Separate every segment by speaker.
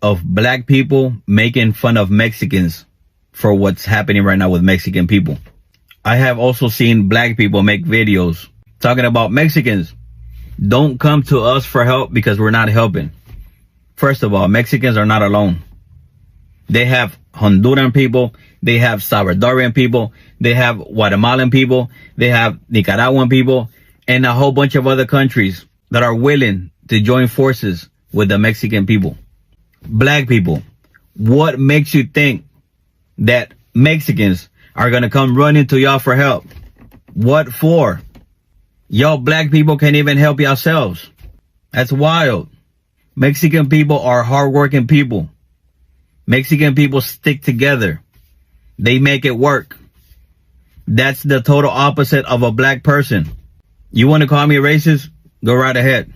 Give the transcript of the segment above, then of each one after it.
Speaker 1: of black people making fun of Mexicans for what's happening right now with Mexican people. I have also seen black people make videos talking about Mexicans. Don't come to us for help because we're not helping. First of all, Mexicans are not alone. They have Honduran people. They have Salvadorian people. They have Guatemalan people. They have Nicaraguan people and a whole bunch of other countries that are willing to join forces with the Mexican people. Black people, what makes you think that Mexicans are going to come running to y'all for help? What for? Y'all black people can't even help yourselves. That's wild. Mexican people are hardworking people. Mexican people stick together. They make it work. That's the total opposite of a black person. You want to call me racist? Go right ahead.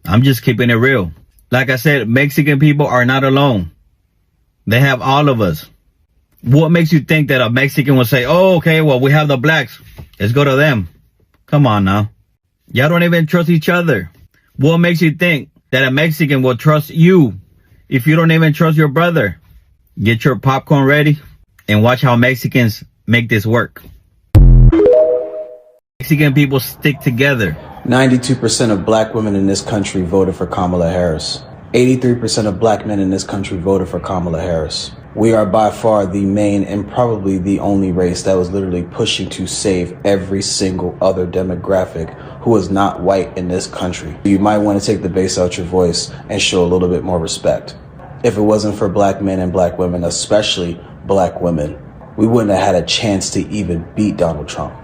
Speaker 1: I'm just keeping it real. Like I said, Mexican people are not alone. They have all of us. What makes you think that a Mexican will say, oh, okay, well, we have the blacks. Let's go to them. Come on now. Y'all don't even trust each other. What makes you think that a Mexican will trust you if you don't even trust your brother? Get your popcorn ready and watch how Mexicans make this work. Mexican people stick together.
Speaker 2: 92% of black women in this country voted for Kamala Harris. 83% of black men in this country voted for Kamala Harris. We are by far the main and probably the only race that was literally pushing to save every single other demographic who is not white in this country. You might want to take the bass out your voice and show a little bit more respect. If it wasn't for black men and black women, especially black women, we wouldn't have had a chance to even beat Donald Trump.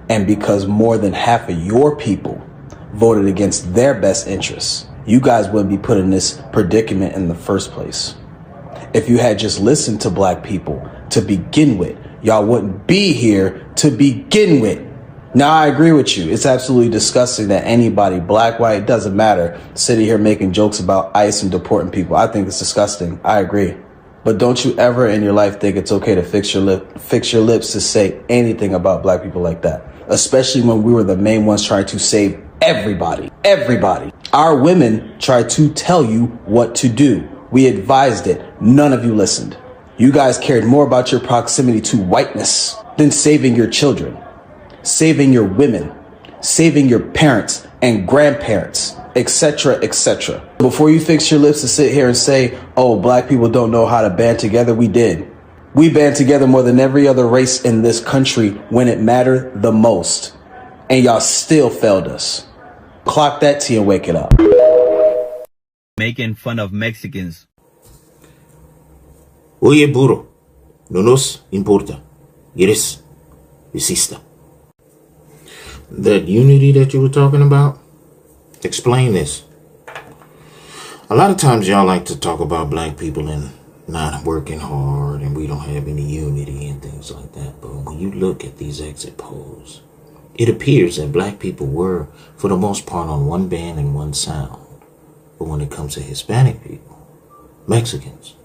Speaker 2: And because more than half of your people voted against their best interests, you guys wouldn't be put in this predicament in the first place. If you had just listened to black people to begin with, y'all wouldn't be here to begin with. Now, I agree with you. It's absolutely disgusting that anybody, black, white, doesn't matter, sitting here making jokes about ICE and deporting people. I think it's disgusting. I agree. But don't you ever in your life think it's okay to fix your lips to say anything about black people like that, especially when we were the main ones trying to save everybody. Everybody. Our women tried to tell you what to do. We advised it. None of you listened. You guys cared more about your proximity to whiteness than saving your children, saving your women, saving your parents and grandparents, etc., etc. Before you fix your lips to sit here and say, oh, black people don't know how to band together, we did. We band together more than every other race in this country when it mattered the most. And y'all still failed us. Clock that T and wake it up.
Speaker 1: Making fun of Mexicans.
Speaker 3: Oye, burro, no nos importa. Eres racista. That unity that you were talking about, explain this. A lot of times y'all like to talk about black people and not working hard and we don't have any unity and things like that. But when you look at these exit polls, it appears that black people were, for the most part, on one band and one sound. But when it comes to Hispanic people, Mexicans,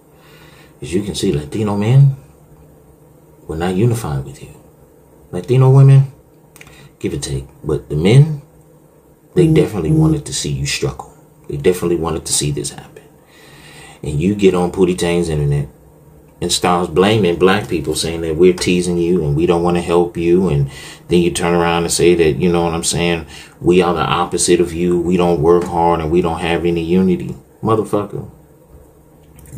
Speaker 3: as you can see, Latino men were not unified with you. Latino women, give or take. But the men, they definitely wanted to see you struggle. They definitely wanted to see this happen. And you get on Pootie Tang's internet and starts blaming black people, saying that we're teasing you and we don't want to help you. And then you turn around and say that, you know what I'm saying, we are the opposite of you. We don't work hard and we don't have any unity. Motherfucker,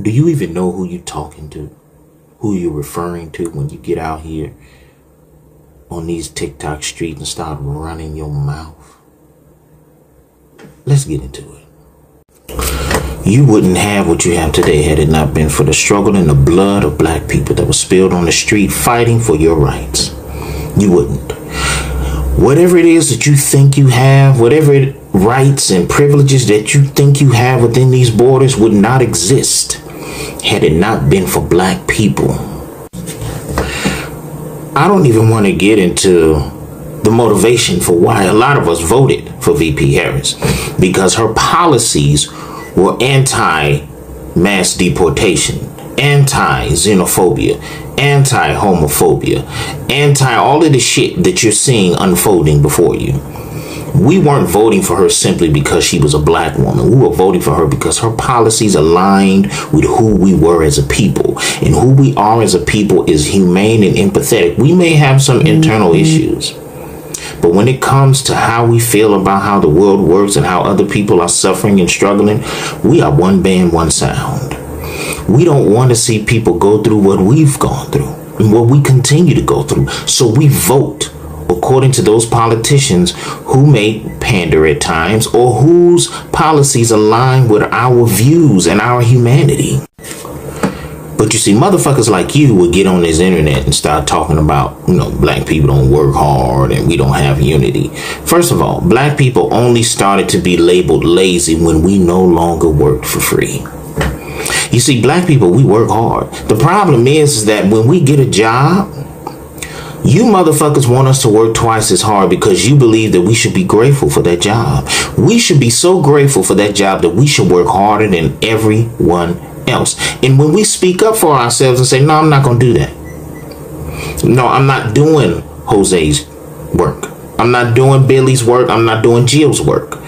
Speaker 3: do you even know who you're talking to? Who you're referring to when you get out here on these TikTok streets and start running your mouth? Let's get into it. You wouldn't have what you have today had it not been for the struggle and the blood of black people that was spilled on the street fighting for your rights. You wouldn't. Whatever it is that you think you have, whatever rights and privileges that you think you have within these borders would not exist had it not been for black people. I don't even want to get into the motivation for why a lot of us voted for VP Harris, because her policies were anti-mass deportation, anti-xenophobia, anti-homophobia, anti all of the shit that you're seeing unfolding before you. We weren't voting for her simply because she was a black woman. We were voting for her because her policies aligned with who we were as a people. And who we are as a people is humane and empathetic. We may have some internal issues, but when it comes to how we feel about how the world works and how other people are suffering and struggling, we are one band, one sound. We don't want to see people go through what we've gone through and what we continue to go through. So we vote according to those politicians who may pander at times or whose policies align with our views and our humanity. But you see, motherfuckers like you would get on this internet and start talking about, black people don't work hard and we don't have unity. First of all, black people only started to be labeled lazy when we no longer worked for free. You see, black people, we work hard. The problem is that when we get a job, you motherfuckers want us to work twice as hard because you believe that we should be grateful for that job. We should be so grateful for that job that we should work harder than everyone else. And when we speak up for ourselves and say, no, I'm not going to do that. No, I'm not doing Jose's work. I'm not doing Billy's work. I'm not doing Jill's work.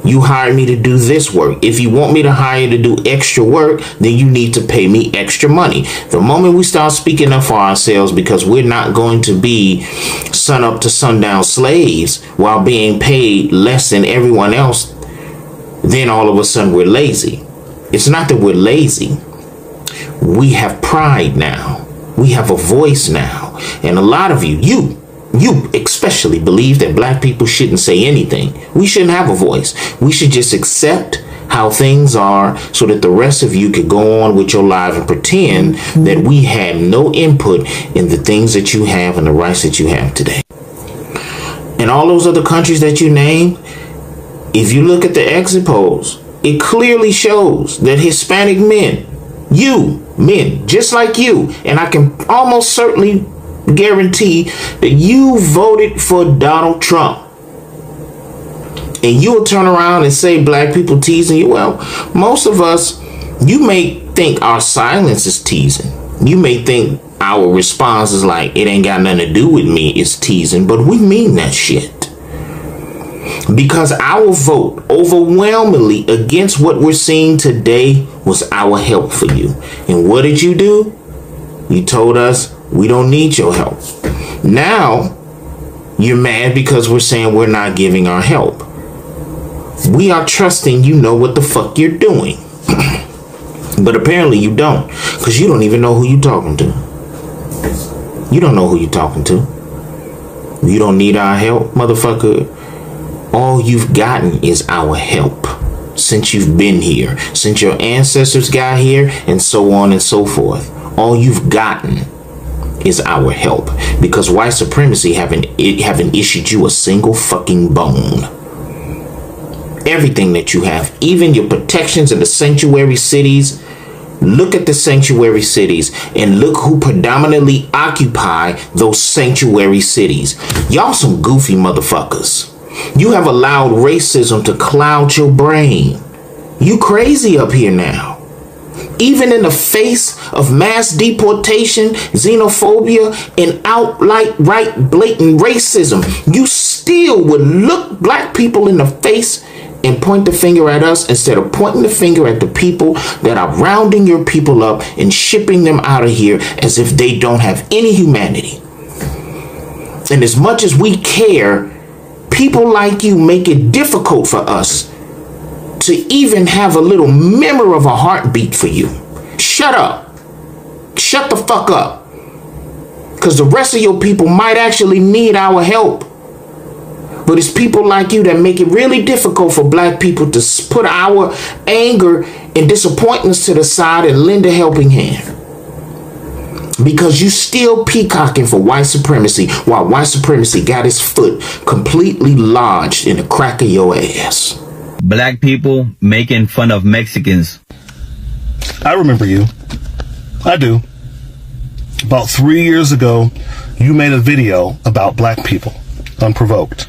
Speaker 3: You hired me to do this work. If you want me to hire you to do extra work, then you need to pay me extra money. The moment we start speaking up for ourselves because we're not going to be sun up to sundown slaves while being paid less than everyone else, then all of a sudden we're lazy. It's not that we're lazy. We have pride now. We have a voice now. And a lot of you especially believe that black people shouldn't say anything. We shouldn't have a voice. We should just accept how things are so that the rest of you could go on with your life and pretend that we had no input in the things that you have and the rights that you have today. And all those other countries that you named, if you look at the exit polls, it clearly shows that Hispanic men, just like you, and I can almost certainly guarantee that you voted for Donald Trump. And you'll turn around and say black people teasing you. Well, most of us, you may think our silence is teasing. You may think our response is like, it ain't got nothing to do with me, it's teasing. But we mean that shit. Because our vote overwhelmingly against what we're seeing today was our help for you. And what did you do? You told us, we don't need your help. Now, you're mad because we're saying we're not giving our help. We are trusting you know what the fuck you're doing. But apparently you don't. Because you don't even know who you're talking to. You don't know who you're talking to. You don't need our help, motherfucker. All you've gotten is our help. Since you've been here. Since your ancestors got here. And so on and so forth. All you've gotten is our help, because white supremacy haven't issued you a single fucking bone. Everything that you have, even your protections in the sanctuary cities, look at the sanctuary cities and look who predominantly occupy those sanctuary cities. Y'all some goofy motherfuckers. You have allowed racism to cloud your brain. You crazy up here now. Even in the face of mass deportation, xenophobia, and outright blatant racism, you still would look black people in the face and point the finger at us instead of pointing the finger at the people that are rounding your people up and shipping them out of here as if they don't have any humanity. And as much as we care, people like you make it difficult for us to even have a little memory of a heartbeat for you. Shut up. Shut the fuck up. Because the rest of your people might actually need our help. But it's people like you that make it really difficult for black people to put our anger and disappointments to the side and lend a helping hand. Because you still peacocking for white supremacy while white supremacy got its foot completely lodged in the crack of your ass.
Speaker 1: Black people making fun of Mexicans.
Speaker 4: I remember you. I do. About 3 years ago, you made a video about black people, unprovoked.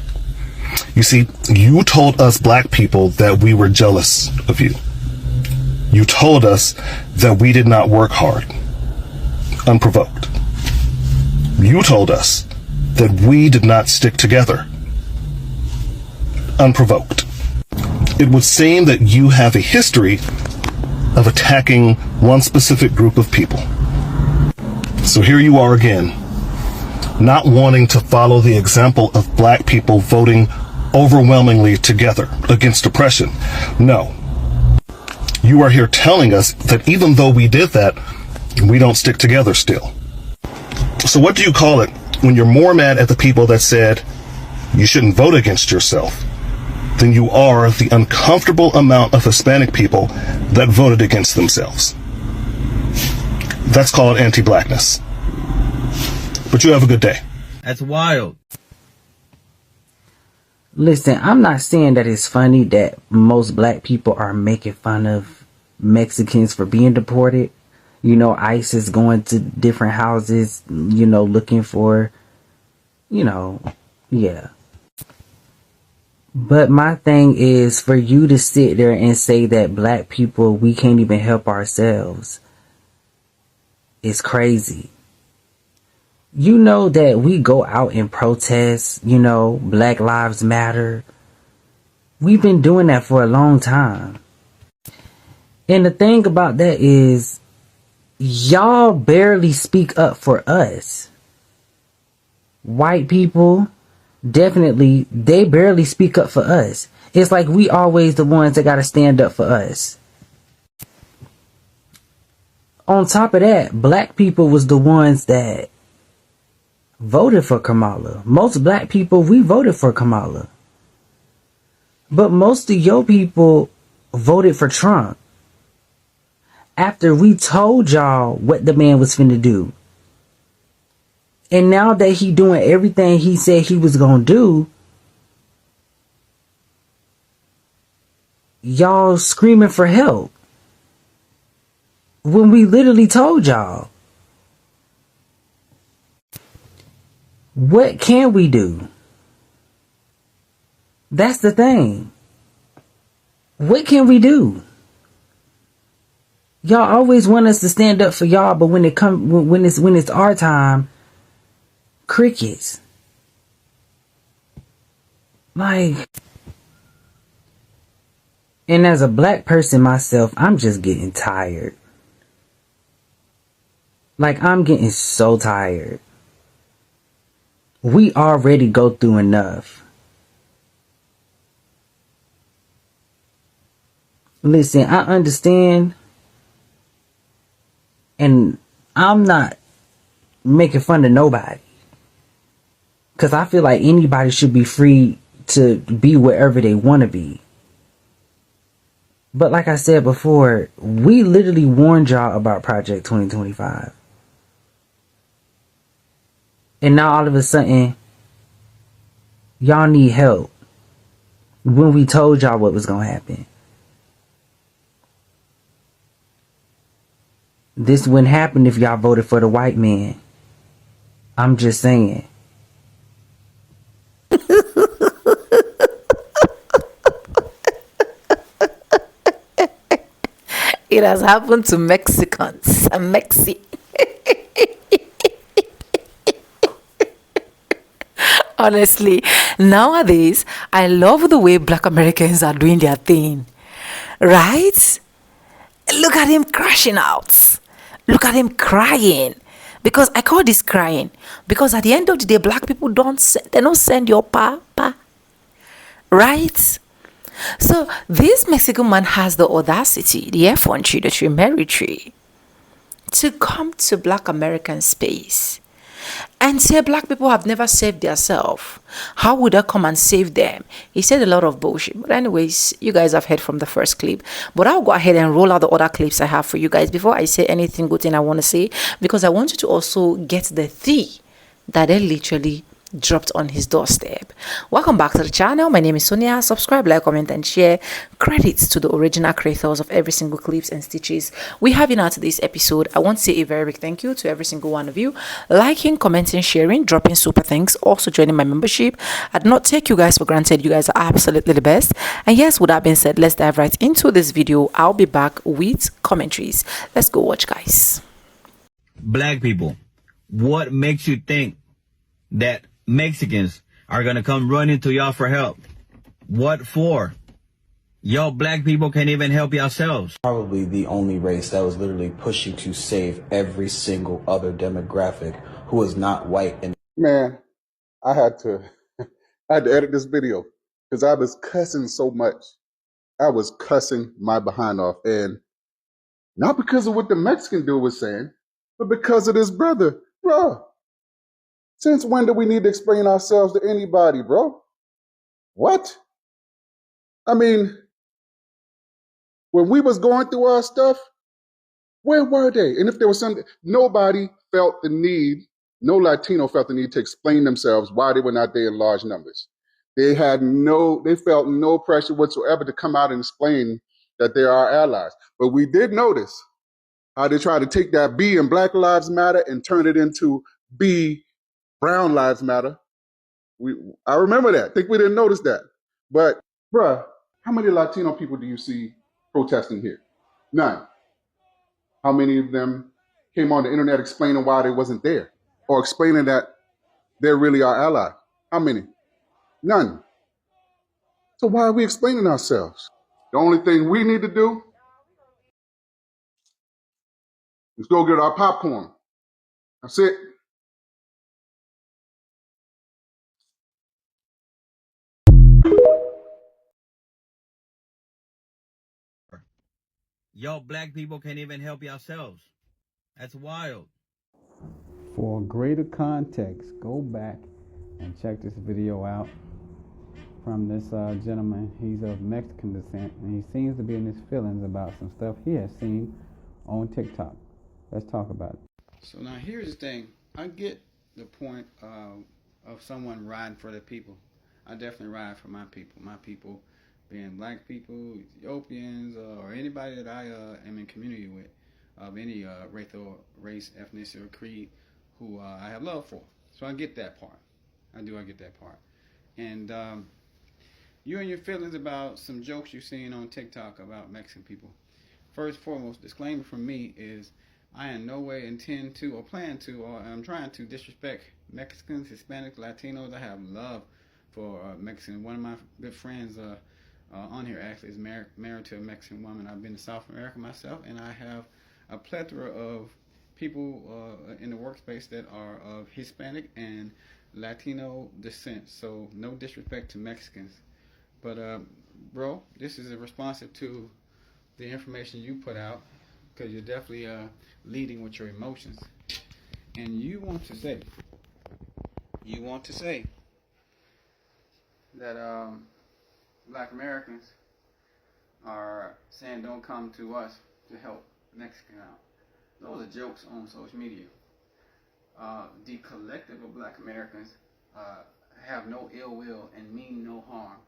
Speaker 4: You see, you told us black people that we were jealous of you. You told us that we did not work hard, unprovoked. You told us that we did not stick together, unprovoked. It would seem that you have a history of attacking one specific group of people. So here you are again, not wanting to follow the example of black people voting overwhelmingly together against oppression. No. You are here telling us that even though we did that, we don't stick together still. So what do you call it when you're more mad at the people that said you shouldn't vote against yourself than you are the uncomfortable amount of Hispanic people that voted against themselves? That's called anti-blackness. But you have a good day.
Speaker 1: That's wild.
Speaker 5: Listen, I'm not saying that it's funny that most black people are making fun of Mexicans for being deported. You know, ICE is going to different houses, you know, looking for, you know, yeah. But my thing is for you to sit there and say that black people, we can't even help ourselves. It's crazy. You know that we go out and protest, you know, Black Lives Matter. We've been doing that for a long time. And the thing about that is, y'all barely speak up for us. White people, definitely, they barely speak up for us. It's like we always the ones that gotta stand up for us. On top of that, black people was the ones that voted for Kamala. Most black people, we voted for Kamala. But most of your people voted for Trump. After we told y'all what the man was finna do. And now that he doing everything he said he was gonna do, y'all screaming for help. When we literally told y'all. What can we do? That's the thing. What can we do? Y'all always want us to stand up for y'all, but when it's our time, crickets. Like, and as a black person myself, I'm just getting tired. Like, I'm getting so tired. We already go through enough. Listen, I understand. And I'm not making fun of nobody. Because I feel like anybody should be free to be wherever they want to be. But like I said before, we literally warned y'all about Project 2025. And now all of a sudden, y'all need help. When we told y'all what was going to happen. This wouldn't happen if y'all voted for the white man. I'm just saying.
Speaker 6: It has happened to Mexicans. Honestly, nowadays, I love the way black Americans are doing their thing. Right? Look at him crashing out. Look at him crying. Because I call this crying. Because at the end of the day, black people don't send your papa. Right? So this Mexican man has the audacity, the effrontery, the temerity to come to black American space and say black people have never saved themselves. How would I come and save them? He said a lot of bullshit. But anyways, you guys have heard from the first clip. But I'll go ahead and roll out the other clips I have for you guys before I say anything good thing I want to say. Because I want you to also get the tea that they literally dropped on his doorstep. Welcome back to the channel. My name is Sonia. Subscribe, like, comment, and share. Credits to the original creators of every single clips and stitches we have in out this episode. I want to say a very big thank you to every single one of you liking, commenting, sharing, dropping super thanks, also joining my membership. I do not take you guys for granted. You guys are absolutely the best. And yes, with that being said, let's dive right into this video. I'll be back with commentaries. Let's go watch, guys.
Speaker 1: Black people, what makes you think that Mexicans are going to come running to y'all for help? What for? Y'all black people can't even help yourselves.
Speaker 2: Probably the only race that was literally pushing to save every single other demographic who is not white. And
Speaker 7: Man, I had to I had to edit this video because I was cussing so much. I was cussing my behind off, and not because of what the Mexican dude was saying, but because of this brother. Bro, since when do we need to explain ourselves to anybody, bro? What? I mean, when we was going through our stuff, where were they? And if there was something, nobody felt the need, no Latino felt the need to explain themselves why they were not there in large numbers. They felt no pressure whatsoever to come out and explain that they are allies. But we did notice how they tried to take that B in Black Lives Matter and turn it into B Brown Lives Matter. I remember that. Think we didn't notice that. But, bruh, how many Latino people do you see protesting here? None. How many of them came on the internet explaining why they wasn't there or explaining that they're really our ally? How many? None. So why are we explaining ourselves? The only thing we need to do is go get our popcorn. That's it.
Speaker 1: Y'all black people can't even help yourselves. That's wild.
Speaker 8: For greater context, go back and check this video out from this gentleman. He's of Mexican descent, and he seems to be in his feelings about some stuff he has seen on TikTok. Let's talk about it.
Speaker 9: So now here's the thing. I get the point of someone riding for the people. I definitely ride for my people. My people being black people, Ethiopians, or anybody that I am in community with, of any race, ethnicity, or creed, who I have love for. So I get that part. I get that part. And you and your feelings about some jokes you've seen on TikTok about Mexican people. First and foremost, disclaimer from me is I in no way intend to or plan to or I'm trying to disrespect Mexicans, Hispanics, Latinos. I have love for Mexican. One of my good friends on here actually is married to a Mexican woman. I've been to South America myself, and I have a plethora of people in the workspace that are of Hispanic and Latino descent. So no disrespect to Mexicans. But bro, this is a responsive to the information you put out, because you're definitely leading with your emotions, and you want to say that black Americans are saying don't come to us to help Mexican out. Those are jokes on social media. The collective of black Americans have no ill will and mean no harm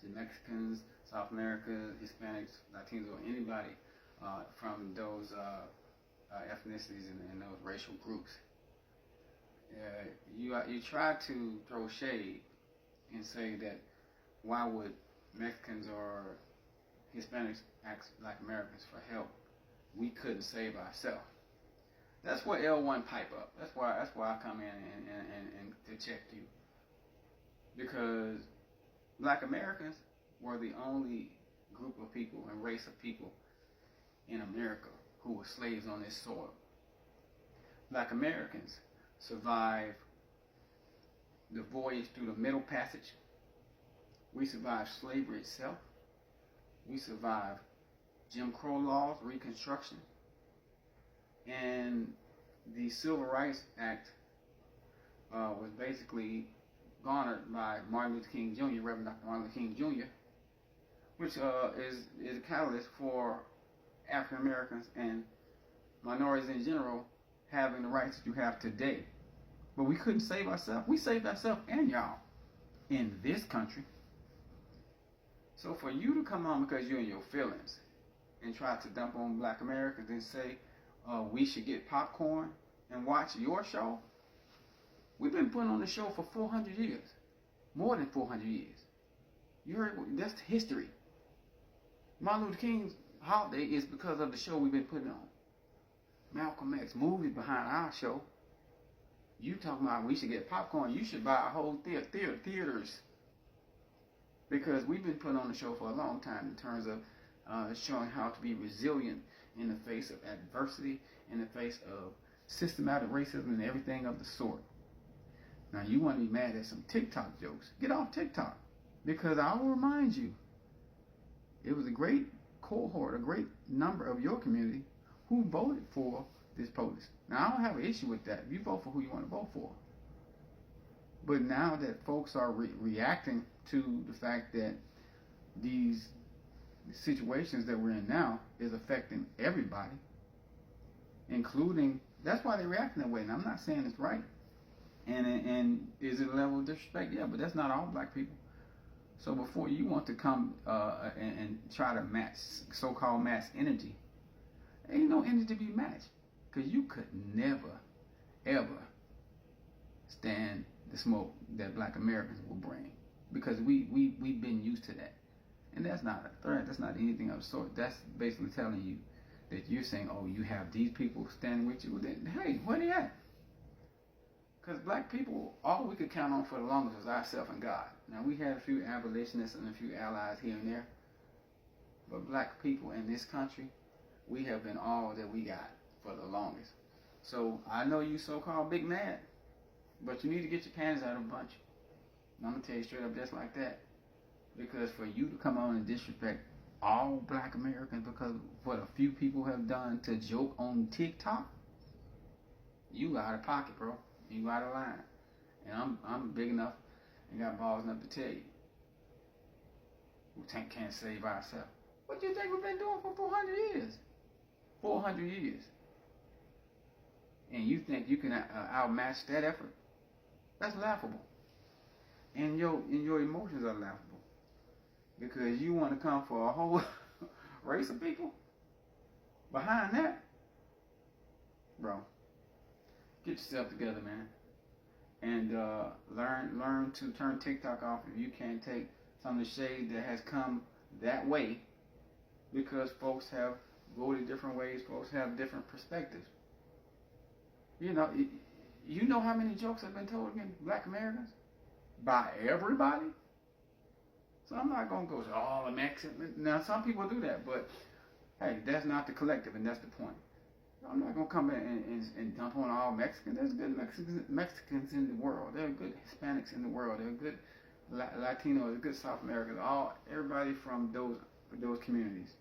Speaker 9: to Mexicans, South America, Hispanics, Latinos, or anybody from those ethnicities and those racial groups. You try to throw shade and say that why would Mexicans or Hispanics ask Black Americans for help? We couldn't save ourselves. That's where L1 pipe up. That's why I come in and to check you, because Black Americans were the only group of people and race of people in America who were slaves on this soil. Black Americans survived the voyage through the Middle Passage. We survived slavery itself. We survived Jim Crow laws, Reconstruction, and the Civil Rights Act was basically garnered by Martin Luther King Jr., Reverend Dr. Martin Luther King Jr., which is a catalyst for African Americans and minorities in general having the rights that you have today. But we couldn't save ourselves. We saved ourselves and y'all in this country. So for you to come on because you're in your feelings and try to dump on Black Americans and say we should get popcorn and watch your show, we've been putting on the show for 400 years, more than 400 years. You heard, that's history. Martin Luther King's holiday is because of the show we've been putting on. Malcolm X movies behind our show. You talking about we should get popcorn? You should buy a whole theaters Because we've been put on the show for a long time in terms of showing how to be resilient in the face of adversity, in the face of systematic racism and everything of the sort. Now you want to be mad at some TikTok jokes. Get off TikTok. Because I will remind you, it was a great cohort, a great number of your community who voted for this POTUS. Now I don't have an issue with that. You vote for who you want to vote for. But now that folks are reacting to the fact that these situations that we're in now is affecting everybody, including, that's why they're reacting that way. And I'm not saying it's right. And is it a level of disrespect? Yeah, but that's not all black people. So before you want to come and try to match so-called mass energy, ain't no energy to be matched. Because you could never, ever stand the smoke that black Americans will bring. Because we've been used to that. And that's not a threat. That's not anything of the sort. That's basically telling you that you're saying, oh, you have these people standing with you. Then, hey, where they at? Because black people, all we could count on for the longest was ourselves and God. Now, we had a few abolitionists and a few allies here and there. But black people in this country, we have been all that we got for the longest. So, I know you so-called big mad, but you need to get your panties out of a bunch. And I'm going to tell you straight up just like that. Because for you to come on and disrespect all black Americans because of what a few people have done to joke on TikTok, you out of pocket, bro. You out of line. And I'm big enough and got balls enough to tell you, we can't save ourselves. What do you think we've been doing for 400 years? 400 years. And you think you can outmatch that effort? That's laughable. And your emotions are laughable. Because you want to come for a whole race of people? Behind that? Bro, get yourself together, man. And learn to turn TikTok off if you can't take some of the shade that has come that way. Because folks have voted different ways. Folks have different perspectives. You know how many jokes have been told against black Americans? By everybody? So I'm not going to go to all the Mexicans. Now, some people do that, but hey, that's not the collective, and that's the point. I'm not going to come in and dump on all Mexicans. There's good Mexicans in the world. There are good Hispanics in the world. There are good Latinos, good South Americans. Everybody from those communities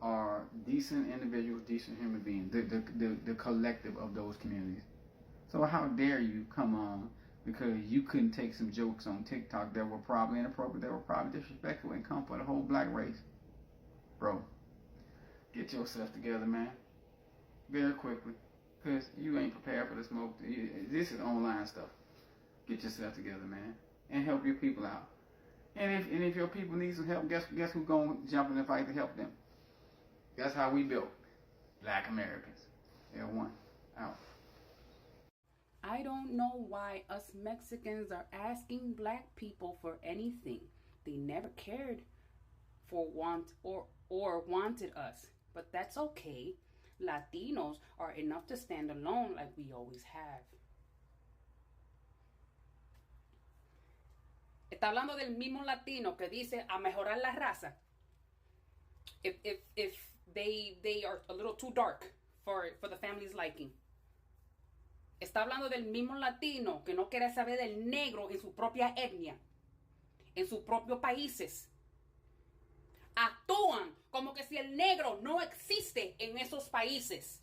Speaker 9: are decent individuals, decent human beings. The collective of those communities. So how dare you come on because you couldn't take some jokes on TikTok that were probably inappropriate, that were probably disrespectful, and come for the whole black race? Bro, get yourself together, man. Very quickly. Because you ain't prepared for the smoke. This is online stuff. Get yourself together, man. And help your people out. And if your people need some help, guess who's going to jump in the fight to help them? That's how we built black Americans. L1. Out.
Speaker 10: I don't know why us Mexicans are asking black people for anything. They never cared for or wanted us. But that's okay. Latinos are enough to stand alone like we always have. Está hablando del mismo latino que dice a mejorar la raza. If they are a little too dark for the family's liking. Está hablando del mismo latino que no quiere saber del negro en su propia etnia, en sus propios países. Actúan como que si el negro no existe en esos países.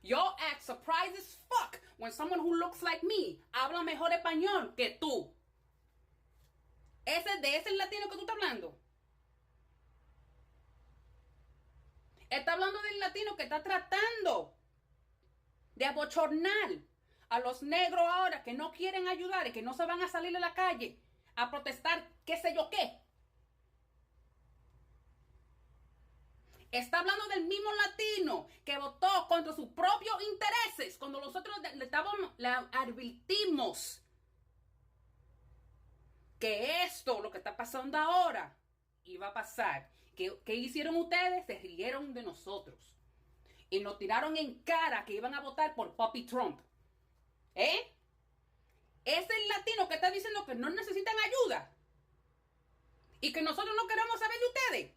Speaker 10: Y'all act surprised as fuck when someone who looks like me habla mejor español que tú. De ese latino que tú estás hablando. Está hablando del latino que está tratando de abochornar a los negros ahora que no quieren ayudar y que no se van a salir a la calle a protestar qué sé yo qué. Está hablando del mismo latino que votó contra sus propios intereses cuando nosotros le advertimos que esto, lo que está pasando ahora, iba a pasar. ¿Qué hicieron ustedes? Se rieron de nosotros. Y nos tiraron en cara que iban a votar por Papi Trump. Es el latino que está diciendo que no necesitan ayuda y que nosotros no queremos saber de ustedes.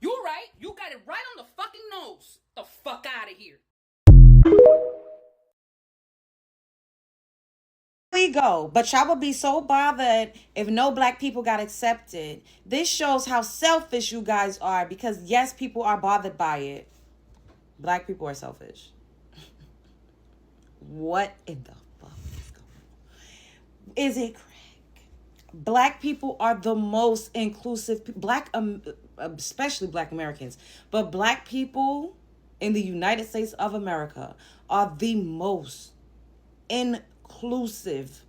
Speaker 10: You're right. You got it right on the fucking nose. The fuck out of here.
Speaker 11: We go, but y'all would be so bothered if no black people got accepted. This shows how selfish you guys are, because yes, people are bothered by it. Black people are selfish. What in the fuck is going on? Is it crack? Black people are the most inclusive, especially black Americans, but black people in the United States of America are the most inclusive,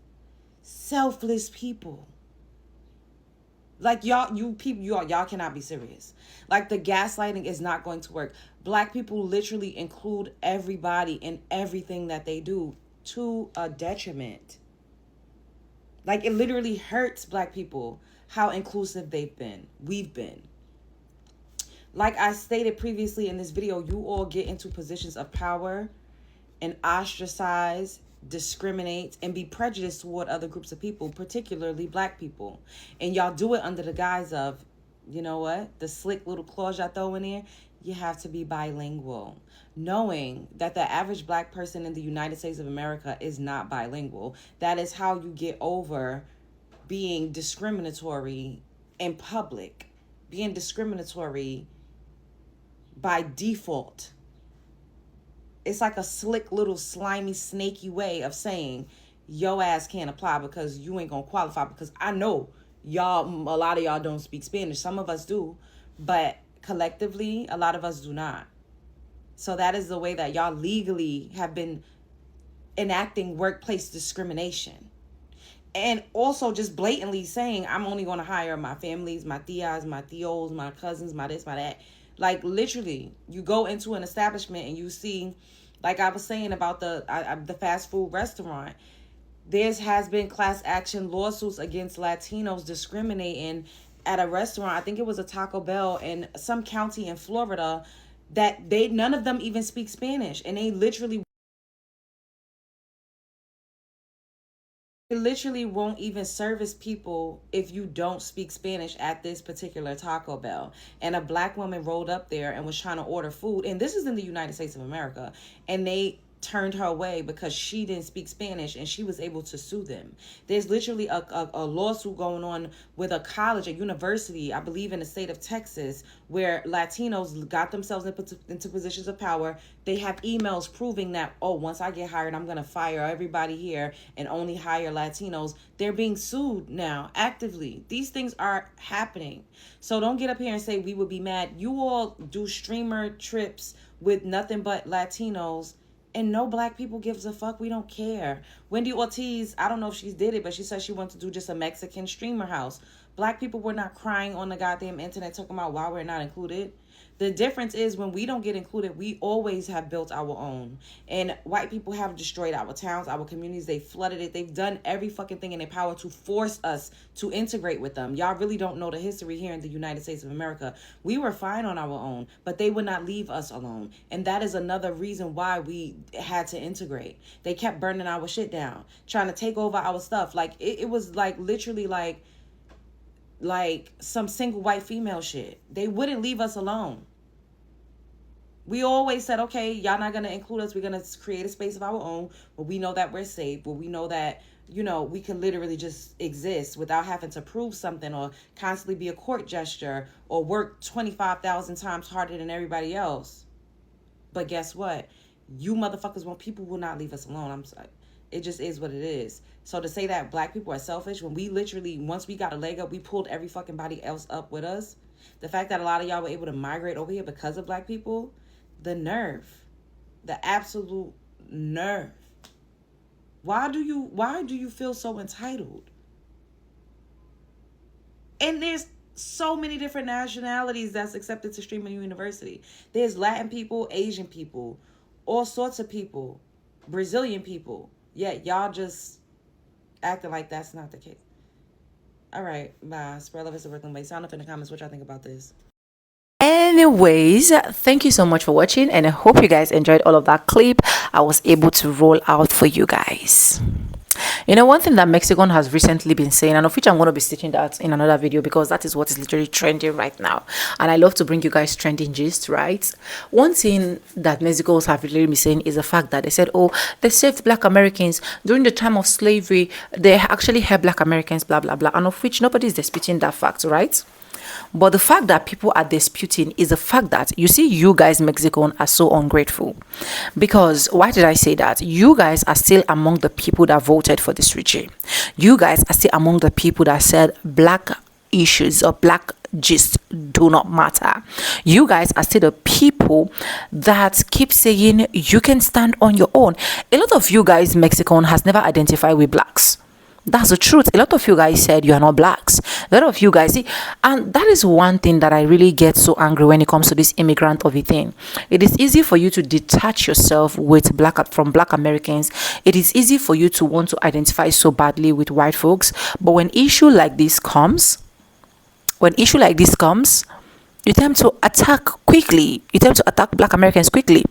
Speaker 11: selfless people. Like y'all cannot be serious. Like, the gaslighting is not going to work. Black people literally include everybody in everything that they do, to a detriment. Like, it literally hurts black people how inclusive we've been. Like I stated previously in this video, you all get into positions of power and ostracize, discriminate, and be prejudiced toward other groups of people, particularly black people. And y'all do it under the guise of, you know what, the slick little clause y'all throw in there, you have to be bilingual. Knowing that the average black person in the United States of America is not bilingual. That is how you get over being discriminatory in public, being discriminatory by default. It's like a slick little slimy snaky way of saying your ass can't apply because you ain't gonna qualify, because I know y'all, a lot of y'all don't speak Spanish. Some of us do, but collectively a lot of us do not. So that is the way that y'all legally have been enacting workplace discrimination. And also just blatantly saying, I'm only going to hire my families, my tias, my tios, my cousins, my this, my that. Like, literally, you go into an establishment and you see, like I was saying about the fast food restaurant, there has been class action lawsuits against Latinos discriminating at a restaurant. I think it was a Taco Bell in some county in Florida, that none of them even speak Spanish, and they literally won't even service people if you don't speak Spanish at this particular Taco Bell. And a black woman rolled up there and was trying to order food, and this is in the United States of America, and they turned her away because she didn't speak Spanish, and she was able to sue them. There's literally a lawsuit going on with a college, a university, I believe in the state of Texas, where Latinos got themselves into positions of power. They have emails proving that, oh, once I get hired, I'm going to fire everybody here and only hire Latinos. They're being sued now actively. These things are happening. So don't get up here and say we would be mad. You all do streamer trips with nothing but Latinos, and no black people gives a fuck. We don't care. Wendy Ortiz, I don't know if she did it, but she said she wanted to do just a Mexican streamer house. Black people were not crying on the goddamn internet talking about why we're not included. The difference is, when we don't get included, we always have built our own. And white people have destroyed our towns, our communities. They flooded it. They've done every fucking thing in their power to force us to integrate with them. Y'all really don't know the history here in the United States of America. We were fine on our own, but they would not leave us alone. And that is another reason why we had to integrate. They kept burning our shit down, trying to take over our stuff. Like, it was like literally like some single white female shit. They wouldn't leave us alone. We always said, okay, y'all not going to include us. We're going to create a space of our own where we know that we're safe, where we know that, you know, we can literally just exist without having to prove something or constantly be a court gesture or work 25,000 times harder than everybody else. But guess what? You motherfuckers people will not leave us alone. I'm sorry. It just is what it is. So to say that black people are selfish, when we literally, once we got a leg up, we pulled every fucking body else up with us. The fact that a lot of y'all were able to migrate over here because of black people, the nerve, the absolute nerve. Why do you feel so entitled? And there's so many different nationalities that's accepted to stream in university. There's Latin people, Asian people, all sorts of people, Brazilian people. Yet y'all just acting like that's not the case. All right, bye. Spread love is the Brooklyn way. Sound off in the comments what y'all think about this.
Speaker 6: Anyways, thank you so much for watching, and I hope you guys enjoyed all of that clip I was able to roll out for you guys. You know, one thing that Mexico has recently been saying, and of which I'm going to be stitching that in another video because that is what is literally trending right now. And I love to bring you guys trending gist, right? One thing that Mexicans have literally been saying is the fact that they said, oh, they saved Black Americans during the time of slavery. They actually helped Black Americans, blah, blah, blah. And of which nobody is disputing that fact, right? But the fact that people are disputing is the fact that, you see, you guys, Mexican, are so ungrateful. Because, why did I say that? You guys are still among the people that voted for this regime. You guys are still among the people that said black issues or black gist do not matter. You guys are still the people that keep saying you can stand on your own. A lot of you guys, Mexican, has never identified with blacks. That's the truth. A lot of you guys said you are not blacks. A lot of you guys see, and that is one thing that I really get so angry when it comes to this immigrant of a thing. It is easy for you to detach yourself with from black Americans. It is easy for you to want to identify so badly with white folks. But when issue like this comes, you tend to attack quickly. You tend to attack black Americans quickly.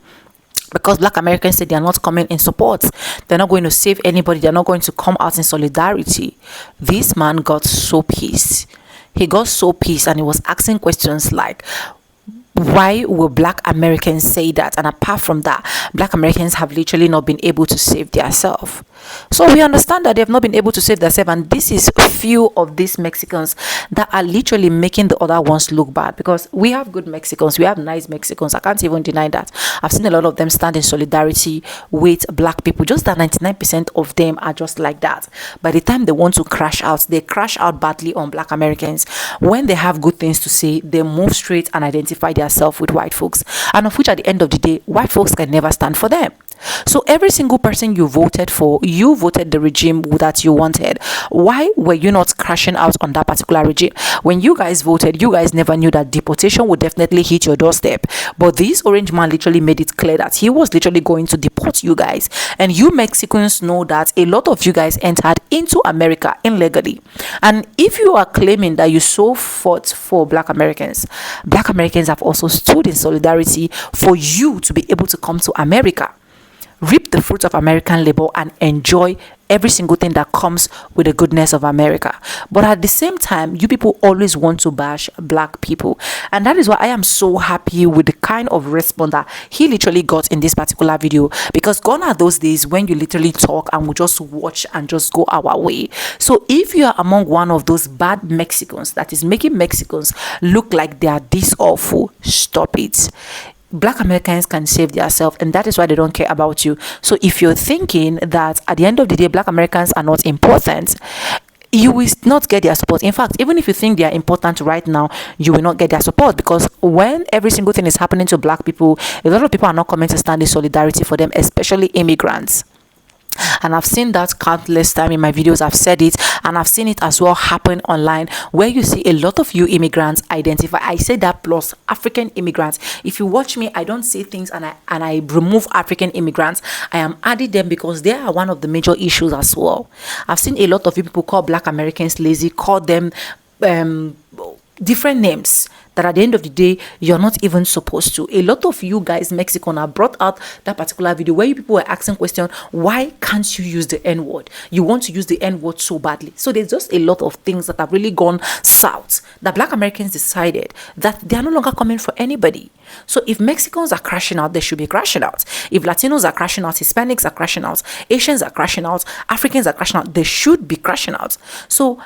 Speaker 6: Because black Americans say they are not coming in support. They're not going to save anybody. They're not going to come out in solidarity. This man got so pissed. He got so pissed and he was asking questions like, why will black Americans say that? And apart from that, black Americans have literally not been able to save themselves. So we understand that they have not been able to save themselves, and this is few of these Mexicans that are literally making the other ones look bad. Because we have good Mexicans, we have nice Mexicans. I can't even deny that. I've seen a lot of them stand in solidarity with black people. Just that 99% of them are just like that. By the time they want to crash out, they crash out badly on black Americans. When they have good things to say, they move straight and identify themselves with white folks, and of which at the end of the day, white folks can never stand for them. So every single person you voted for, you voted the regime that you wanted. Why were you not crashing out on that particular regime? When you guys voted, you guys never knew that deportation would definitely hit your doorstep. But this orange man literally made it clear that he was literally going to deport you guys. And you Mexicans know that a lot of you guys entered into America illegally. And if you are claiming that you so fought for black Americans have also stood in solidarity for you to be able to come to America, reap the fruits of American labor, and enjoy every single thing that comes with the goodness of America. But at the same time, you people always want to bash black people. And that is why I am so happy with the kind of response that he literally got in this particular video. Because gone are those days when you literally talk and we just watch and just go our way. So if you are among one of those bad Mexicans that is making Mexicans look like they are this awful, stop it. Black Americans can save themselves, and that is why they don't care about you. So if you're thinking that at the end of the day black Americans are not important, you will not get their support. In fact, even if you think they are important right now, you will not get their support, because when every single thing is happening to black people, a lot of people are not coming to stand in solidarity for them, especially immigrants. And I've seen that countless times in my videos. I've said it, and I've seen it as well happen online, where you see a lot of you immigrants identify. I say that plus African immigrants. If you watch me, I don't say things and I remove African immigrants. I am adding them because they are one of the major issues as well. I've seen a lot of you people call black Americans lazy, call them different names that at the end of the day you're not even supposed to. A lot of you guys Mexican have brought out that particular video where you people were asking question, why can't you use the N-word? You want to use the N-word so badly. So there's just a lot of things that have really gone south, that black Americans decided that they are no longer coming for anybody. So if Mexicans are crashing out, they should be crashing out. If Latinos are crashing out, Hispanics are crashing out, Asians are crashing out, Africans are crashing out, they should be crashing out. So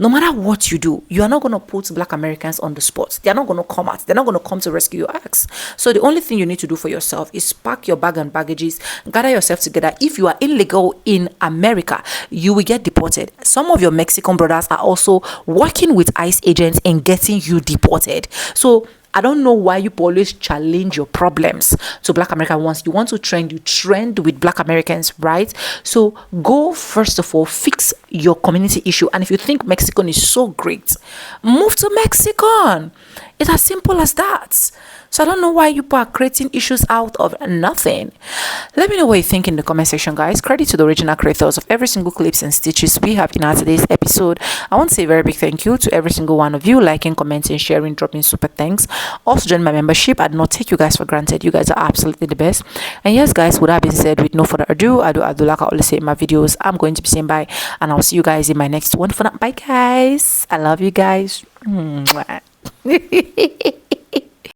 Speaker 6: no matter what you do, you are not going to put black Americans on the spot. They are not going to come out. They're not going to come to rescue your ass. So the only thing you need to do for yourself is pack your bag and baggages, gather yourself together. If you are illegal in America, you will get deported. Some of your Mexican brothers are also working with ICE agents and getting you deported. So I don't know why you always challenge your problems to black American ones. You want to trend, you trend with black Americans, right? So go first of all, fix your community issue. And if you think Mexican is so great, move to Mexican. It's as simple as that. So I don't know why you people are creating issues out of nothing. Let me know what you think in the comment section, guys. Credit to the original creators of every single clips and stitches we have in our today's episode. I want to say a very big thank you to every single one of you, liking, commenting, sharing, dropping super thanks. Also join my membership. I do not take you guys for granted. You guys are absolutely the best. And yes, guys, with that being said, with no further ado, I do like I always say in my videos, I'm going to be saying bye, and I'll see you guys in my next one. For now, bye guys. I love you guys. Mwah.